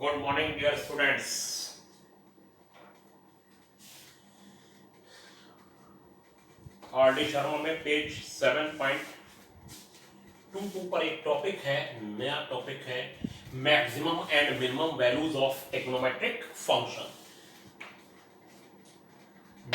Good morning, dear students. RD. Sharma में page 7.22 पर एक टॉपिक है, नया टॉपिक है maximum and minimum values of trigonometric function.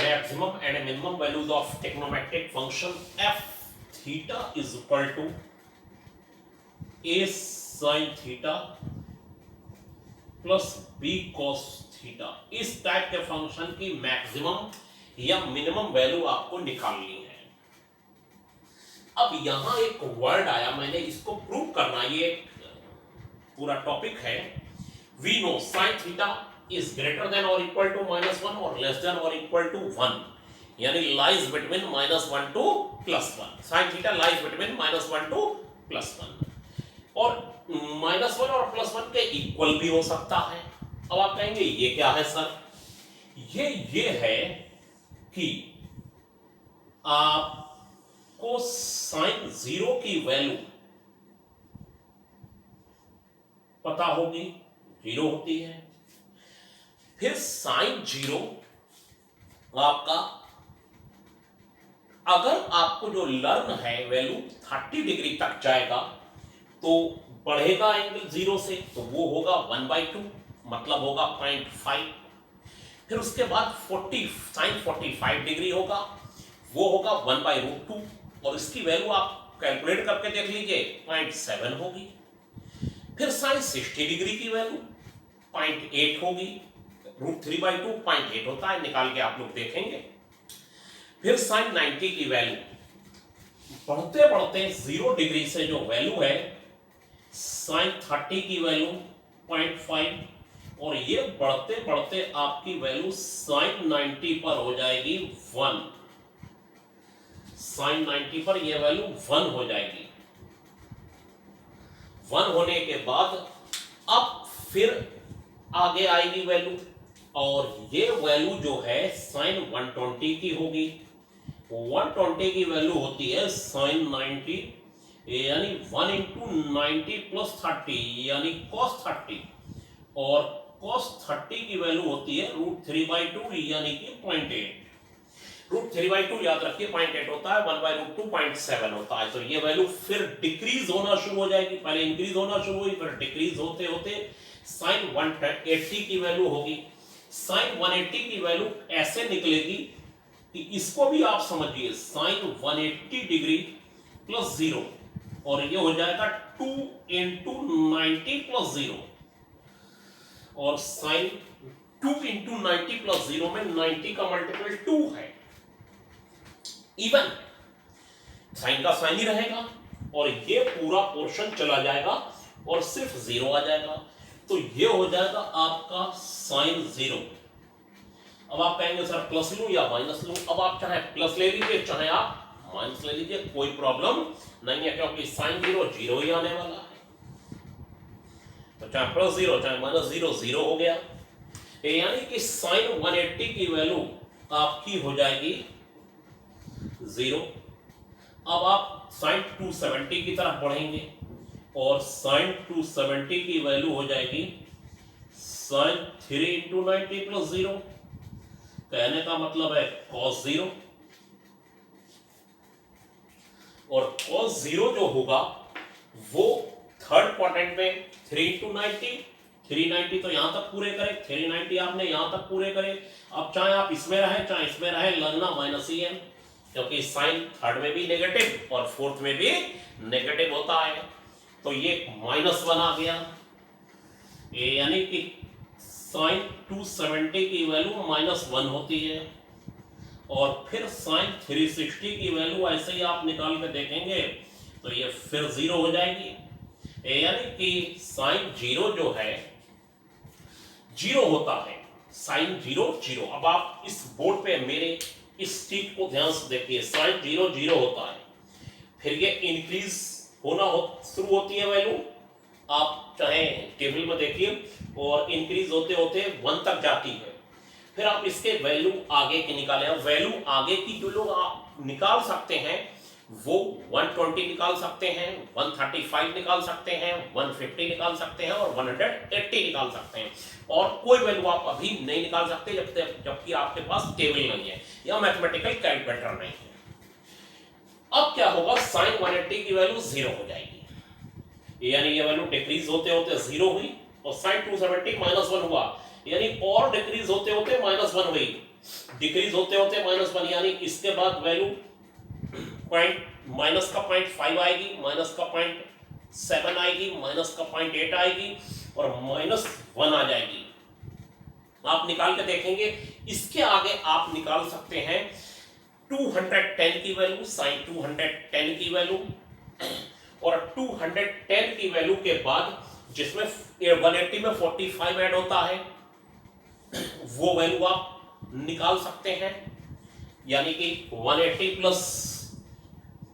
Maximum and minimum values of trigonometric function F theta is equal to A sine theta plus B cos theta. इस type के function की maximum या minimum value आपको निकालनी है। अब यहां एक वर्ड आया, मैंने इसको प्रूव करना, ये पूरा टॉपिक है। We know sine theta is greater than और इक्वल टू -1 और लेस देन और इक्वल टू 1, यानी lies between -1 to +1। Sine theta lies between -1 to +1 और -1 और +1 के इक्वल भी हो सकता है। अब आप कहेंगे ये क्या है सर? ये है कि आपको साइन 0 की वैल्यू पता होगी, 0 होती है। फिर साइन 0 आपका, अगर आपको जो लर्न है वैल्यू 30 डिग्री तक जाएगा तो बढ़ेगा एंगल 0 से, तो वो होगा 1/2, मतलब होगा 0.5। फिर उसके बाद साइन 45 डिग्री होगा, वो होगा 1/√2 और इसकी वैल्यू आप कैलकुलेट करके देख लीजिए 0.7 होगी। फिर साइन 60 डिग्री की वैल्यू 0.8 होगी, √3/2 0.8 होता है, निकाल के आप लोग देखेंगे। फिर साइन 90 की वैल्यू बढ़ते बढ़ते 0 डिग्री से जो वैल्यू है साइन 30 की वैल्यू 0.5 और ये बढ़ते बढ़ते आपकी वैल्यू साइन 90 पर हो जाएगी 1। साइन 90 पर ये वैल्यू 1 हो जाएगी। 1 होने के बाद अब फिर आगे आएगी वैल्यू, और ये वैल्यू जो है साइन 120 की होगी। 120 की वैल्यू होती है साइन 90, यानी 1 × 90 + 30 यानी cos 30, और cos 30 की वैल्यू होती है √3/2 यानी कि 0.8। √3/2 याद रखिए 0.8 होता है, 1/√2 0.7 होता है। तो ये वैल्यू फिर डिक्रीज होना शुरू हो जाएगी, पहले इंक्रीज होना शुरू हुई, फिर डिक्रीज होते होते साइन 180 की वैल्यू होगी। साइन 180 की वैल्यू ऐसे निकलेगी कि इसको भी आप समझिए, साइन 180 डिग्री + 0 और ये हो जाएगा 2 × 90 + 0, और साइन 2 × 90 + 0 में 90 का मल्टीपल 2 है, इवन साइन का साइन ही रहेगा और ये पूरा पोर्शन चला जाएगा और सिर्फ 0 आ जाएगा। तो ये हो जाएगा आपका साइन 0। अब आप कहेंगे सर प्लस लूं या माइनस लूं? अब आप चाहे प्लस ले लीजिए चाहे आप माइनस ले लीजिए, कोई प्रॉब्लम नहीं है, क्योंकि साइन 0 0 ही आने वाला है। तो चाहे प्लस 0 चाहे -0, 0 हो गया, यानी कि साइन 180 की वैल्यू आपकी हो जाएगी 0। अब आप साइन 270 की तरफ बढ़ेंगे और साइन 270 की वैल्यू हो जाएगी साइन 3 × 90 + 0, कहने का मतलब है cos 0, और cos 0 जो होगा वो थर्ड क्वाड्रेंट में 3 × 90, 390 तो यहां तक पूरे करे, 390 आपने यहां तक पूरे करे। अब चाहे आप इसमें रहे चाहे इसमें रहे, लगना -en, क्योंकि साइन थर्ड में भी नेगेटिव और फोर्थ में भी नेगेटिव होता है। तो ये -1 आ गया, यानी कि साइन 270 की वैल्यू -1 होती है। और फिर साइन 360 की वैल्यू ऐसे ही आप निकाल के देखेंगे तो ये फिर 0 हो जाएगी, यानी कि साइन 0 जो है 0 होता है, साइन 0 0। अब आप इस बोर्ड पे मेरे इस चीज को ध्यान से देखिए, साइन 0 0 होता है, फिर ये इंक्रीज होना शुरू होती है वैल्यू, आप चाहे टेबल में देखिए, और इंक्रीज होते होते 1 तक जाती है। फिर आप इसके वैल्यू आगे की निकालें। वैल्यू आगे की जो लोग आप निकाल सकते हैं वो 120 निकाल सकते हैं, 135 निकाल सकते हैं, 150 निकाल सकते हैं और 180 निकाल सकते हैं, और कोई वैल्यू आप अभी नहीं निकाल सकते जबकि आपके पास टेबल नहीं है या मैथमेटिकल कैलकुलेटर नहीं है। अब क्या होगा, साइन 180 की वैल्यू 0 हो जाएगी, यानी ये वैल्यू डिक्रीज होते होते 0 हुई, और साइन 270 -1 हुआ, यानी और डिक्रीज होते होते -1 हुई, डिक्रीज होते होते -1, यानी इसके बाद वैल्यू पॉइंट माइनस का 0.5 आएगी, माइनस का 0.7 आएगी, माइनस का 0.8 आएगी और -1 आ जाएगी। आप निकाल के देखेंगे। इसके आगे आप निकाल सकते हैं 210 की वैल्यू, साइन 210 की वैल्यू, और 210 की वैल्यू के बाद जिसमें 180 में 45 ऐड होता है, वो वैल्यू आप निकाल सकते हैं, यानी कि 180 प्लस,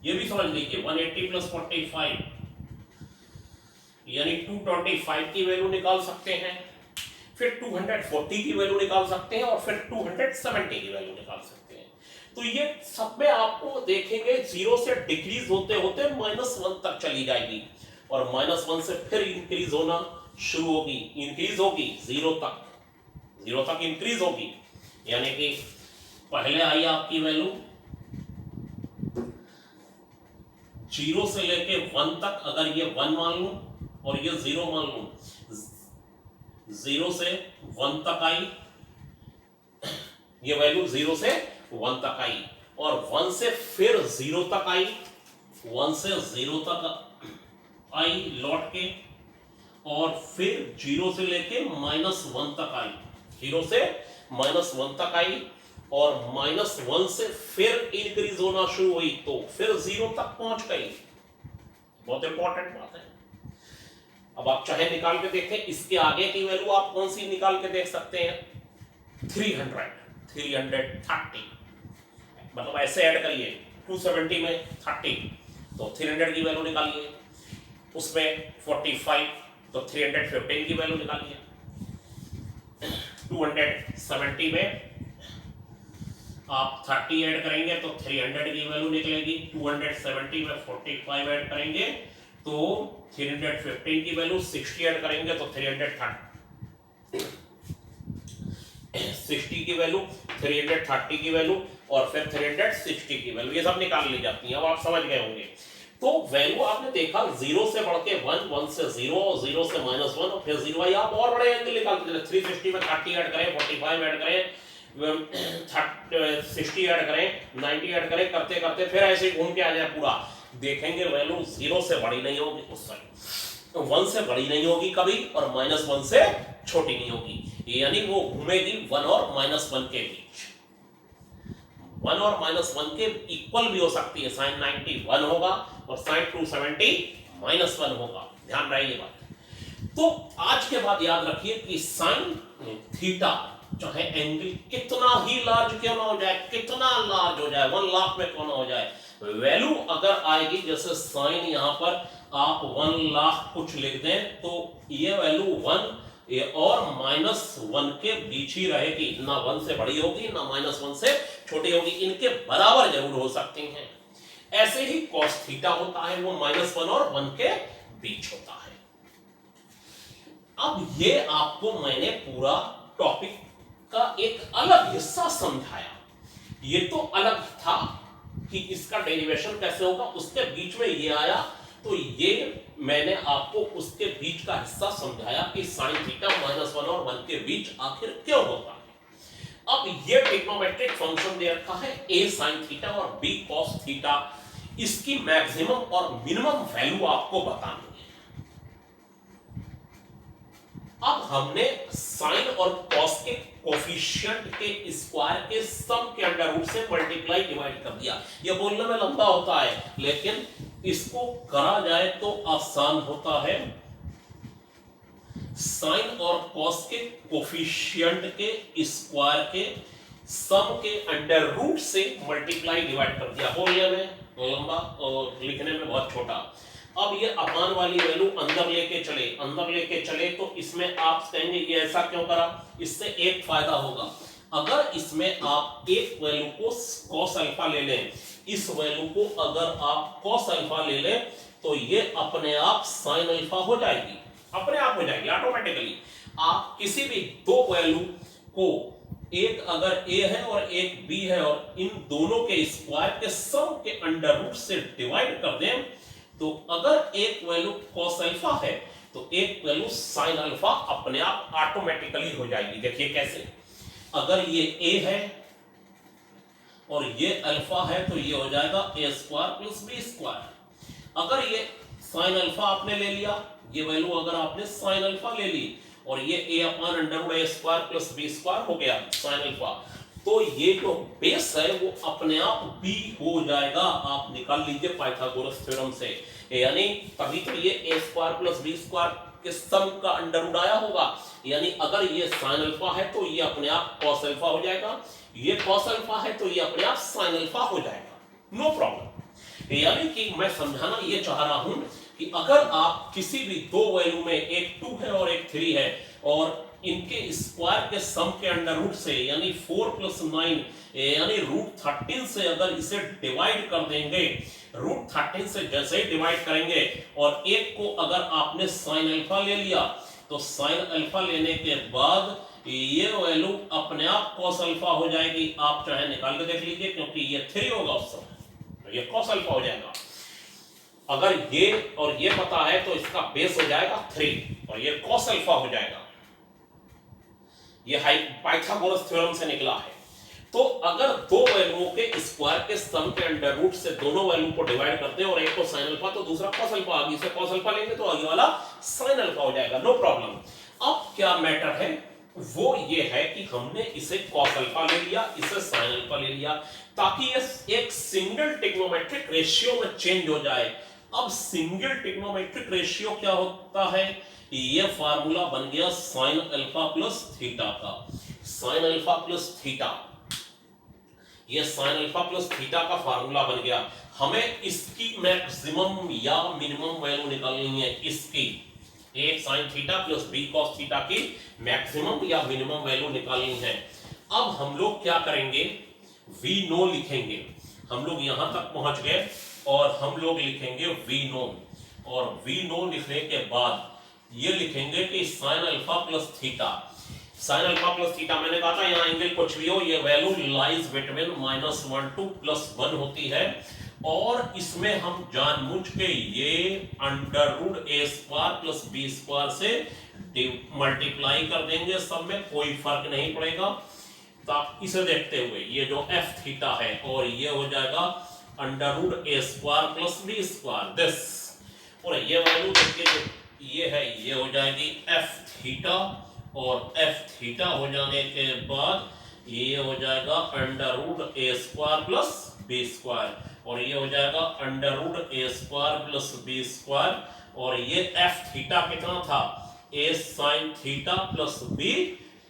ये भी समझ लीजिए, 180 प्लस 45 यानी 225 की वैल्यू निकाल सकते हैं, फिर 240 की वैल्यू निकाल सकते हैं और फिर 270 की वैल्यू निकाल सकते हैं। तो ये सब में आपको देखेंगे 0 से डिक्रीज होते होते -1 तक चली जाएगी, और -1 से फिर इंक्रीज होना शुरू होगी, इंक्रीज होगी 0 तक इंक्रीज होगी, यानी कि पहले आई आपकी वैल्यू 0 से लेके 1 तक, अगर ये 1 मान लूं और ये 0 मान लूं, 0 से 1 तक आई, ये वैल्यू 0 से 1 तक आई, और 1 से फिर 0 तक आई, 1 से 0 तक आई लौट के, और फिर 0 से लेके -1 तक आई, 0 से -1 तक आई, और -1 से फिर इंक्रीज होना शुरू हुई, तो फिर 0 तक पहुंच गई। बहुत इंपॉर्टेंट बात है। अब आप चाहे निकाल के देखें, इसके आगे की वैल्यू आप कौन सी निकाल के देख सकते हैं, 330, मतलब ऐसे ऐड करिए 270 में 30, तो 300 की वैल्यू निकालिए, उसमें 45 तो 315 की वैल्यू निकालिए, 270 में आप 30 ऐड करेंगे तो 300 की वैल्यू निकलेगी, 270 में 45 ऐड करेंगे तो 315 की वैल्यू, 60 ऐड करेंगे तो 360 की वैल्यू, 330 की वैल्यू और फिर 360 की वैल्यू, ये सब निकाल ली जाती है। अब आप समझ गए होंगे। तो वैल्यू आपने देखा 0 से बढ़ के 1, 1 से 0, 0 से -1 और फिर 0 आई। आप और बड़े एंगल निकाल के 360 में 30 ऐड करें, 45 ऐड करें, 60 ऐड करें, 90 ऐड करें, करते करते फिर ऐसे घूम के आ जाए पूरा, देखेंगे वैल्यू 0 से बड़ी नहीं होगी उस साइड, 1 से बड़ी नहीं होगी कभी, और -1 से छोटी नहीं होगी, यानी वो घूमेगी 1 और -1 के बीच। 1 और -1 के इक्वल भी हो सकती है, साइन 90 1 होगा और साइन 270 -1 होगा, ध्यान रहे ये बात। तो आज के बाद याद रखिए कि साइन थीटा चाहे एंगल कितना ही लार्ज क्यों ना हो जाए, कितना लार्ज हो जाए, 1 लाख में क्यों ना हो जाए, वैल्यू अगर आएगी, जैसे साइन यहां पर आप 1 लाख कुछ लिख दें तो ये वैल्यू 1 और -1 के बीच ही रहेगी, ना 1 से बड़ी होगी ना -1 से छोटी होगी, इनके बराबर जरूर हो सकती हैं। ऐसे ही cos थीटा होता है, वो -1 और 1 के बीच होता है। अब ये आपको मैंने पूरा टॉपिक का एक अलग हिस्सा समझाया, ये तो अलग था कि इसका डेरिवेशन कैसे होगा, उसके बीच में ये आया, तो ये मैंने आपको उसके बीच का हिस्सा समझाया कि साइन थीटा -1 और 1 के बीच आखिर क्यों होता है। अब ये ट्रिग्नोमेट्रिक फंक्शन दे रखा है a sin थीटा और b cos थीटा, इसकी मैक्सिमम और मिनिमम वैल्यू आपको बतानी है। अब हमने साइन और कॉस के कोफिशिएंट के स्क्वायर के सम के अंडर रूट से मल्टीप्लाई डिवाइड कर दिया। यह बोलने में लंबा होता है, लेकिन इसको करा जाए तो आसान होता है। साइन और कॉस के कोफिशिएंट के स्क्वायर के सम के अंडर रूट से मल्टीप्लाई डिवाइड कर दिया। बोलने में लंबा और लिखने में बहुत छोटा। अब ये अपान वाली वैल्यू अंदर लेके चले तो इसमें आप कहेंगे ये ऐसा क्यों करा, इससे एक फायदा होगा, अगर इसमें आप एक वैल्यू को cos अल्फा ले लें, इस वैल्यू को अगर आप cos अल्फा ले लें तो ये अपने आप sin अल्फा हो जाएगी, अपने आप हो जाएगी ऑटोमेटिकली। आप किसी भी दो वैल्यू को, एक अगर a है और एक b है, और इन दोनों के स्क्वायर के सम के अंडर रूट से डिवाइड कर दें, तो अगर एक वैल्यू cos अल्फा है तो एक वैल्यू sin अल्फा अपने आप ऑटोमेटिकली हो जाएगी। देखिए कैसे, अगर ये a है और ये अल्फा है तो ये हो जाएगा a square plus b square. अगर ये sin अल्फा आपने ले लिया, ये वैल्यू अगर आपने sin अल्फा ले ली और ये a upon under root a square plus b square हो गया sin अल्फा, तो ये जो बेस है वो अपने आप b हो जाएगा। आप निकाल लीजिए पाइथागोरस थ्योरम से, यानी तभी तो ये a square plus b square के सम का अंडर रूट आया होगा। यानी अगर ये sin अल्फा है तो ये अपने आप cos अल्फा हो जाएगा, ये cos अल्फा है तो ये अपने आप sin अल्फा हो जाएगा, नो प्रॉब्लम। यानी कि मैं समझाना ये चाह रहा हूं कि अगर आप किसी भी दो वैल्यू में, एक 2 है और एक 3 है, और इनके स्क्वायर के सम के अंडर रूट से यानी 4 + 9 यानी √13 से अगर इसे डिवाइड कर देंगे, √13 से जैसे ही डिवाइड करेंगे और एक को अगर आपने sin अल्फा ले लिया तो sin अल्फा लेने के बाद ये वैल्यू अपने आप cos अल्फा हो जाएगी। आप चाहे निकाल के देख लीजिए, क्योंकि ये 3 होगा उस समय तो ये cos अल्फा हो जाएगा। अगर ये और ये पता है तो इसका बेस हो जाएगा 3 और ये cos अल्फा हो जाएगा। ये पाइथागोरस थ्योरम से निकला है। तो अगर दो वैल्यूओं के स्क्वायर के सम के अंडर रूट से दोनों वैल्यू को डिवाइड करते हैं और एक को sin अल्फा तो दूसरा cos अल्फा, आगे से cos अल्फा लेंगे तो आगे वाला sin अल्फा हो जाएगा, नो प्रॉब्लम। अब क्या मैटर है वो ये है कि हमने इसे cos अल्फा ले लिया, इसे sin अल्फा ले लिया, ताकि ये एक सिंगल ट्रिग्नोमेट्रिक रेशियो में चेंज हो जाए। अब सिंगल ट्रिग्नोमेट्रिक रेशियो क्या होता है, ये फार्मूला बन गया sin अल्फा प्लस थीटा का। sin अल्फा प्लस थीटा, ये sin अल्फा प्लस थीटा का फार्मूला बन गया। हमें इसकी मैक्सिमम या मिनिमम वैल्यू निकालनी है, इसकी एक sin theta plus b cos theta की मैक्सिमम या मिनिमम वैल्यू निकालनी है। अब हम लोग क्या करेंगे, v नो लिखेंगे। हम लोग यहां तक पहुंच गए और हम लोग लिखेंगे v नो, और v नो लिखने के बाद ये लिखेंगे कि sin alpha plus theta, sin alpha plus theta मैंने कहा था यहाँ एंगल कुछ भी हो, ये वैल्यू लाइज बिटवीन -1 to +1 होती है, और इसमें हम जानबूझ के ये under root a square plus b square से मल्टीप्लाई कर देंगे, सब में कोई फर्क नहीं पड़ेगा। तो आप इसे देखते हुए ये जो f थीटा है और ये हो जाएगा under root a square plus b square this, और ये वैल्यू देखिए ये है, ये हो जाएगी f थीटा, और f थीटा हो जाने के बाद ये हो जाएगा under root a square plus b square, और ये हो जाएगा under root a square plus b square, और ये f थीटा कितना था, a sin theta plus b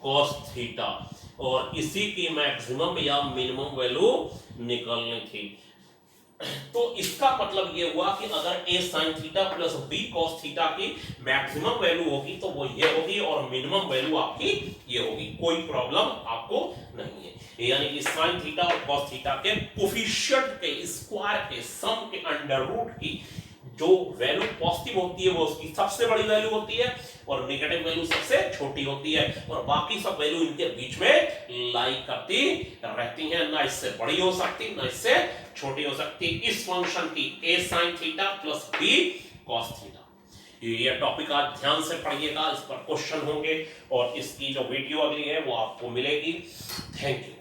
cos theta, और इसी की मैक्सिमम या मिनिमम वैल्यू निकालनी थी। तो इसका मतलब ये हुआ कि अगर a sin theta plus b cos theta की मैक्सिमम वैल्यू होगी तो वो ये होगी, और मिनिमम वैल्यू आपकी ये होगी, कोई प्रॉब्लम आपको नहीं है। यानी कि sin थीटा और cos थीटा के कोफिशिएंट के स्क्वायर के सम के अंडर रूट की जो वैल्यू पॉजिटिव होती है वो उसकी सबसे बड़ी वैल्यू होती है, और नेगेटिव वैल्यू सबसे छोटी होती है, और बाकी सब वैल्यू इनके बीच में लाई करती रहती हैं, ना इससे बड़ी हो सकती ना इससे छोटी हो सकती। इस फंक्शन की a sin theta plus b cos theta, ये टॉपिक आज ध्यान से पढ़िएगा, इस पर क्वेश्चन होंगे और इसकी जो वीडियो अगली है वो आपको मिलेगी। Thank you.